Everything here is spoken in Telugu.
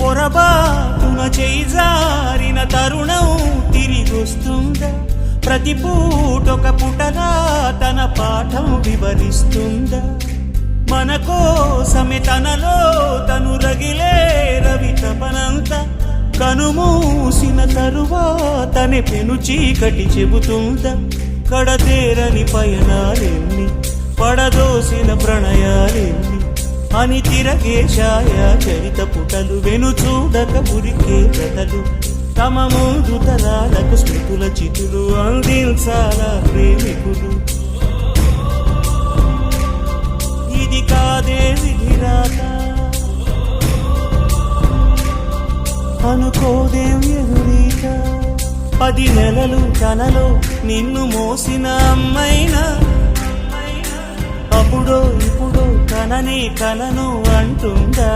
పొరబాటున చేజారిన తరుణం తిరిగొస్తుందా? ప్రతి పూటొక పుటలా తన పాఠం వివరిస్తుందా? మన కోసమే తనలో తను రగిలే రవి తపనంత కనుమూసిన తరువాతనే పెను చీకటి చెబుతుందా? కడతేరని పయనాలెన్ని, పడదోసిన ప్రణయాలెన్ని అని తిరగే ఛాయా చరిత పుటలు, వెను చూడక ఉరికే కథలు, తమ ముందు తరాలకు స్మృతుల చితులు అందించాలా ప్రేమికులు. ఇది కాదే విధిరాత, అనుకోదేం ఎదురీత. 10 నెలలు తనలో నిన్ను మోసిన అమ్మైనా, అప్పుడో ఇప్పుడో కననే కలను అంటుందా?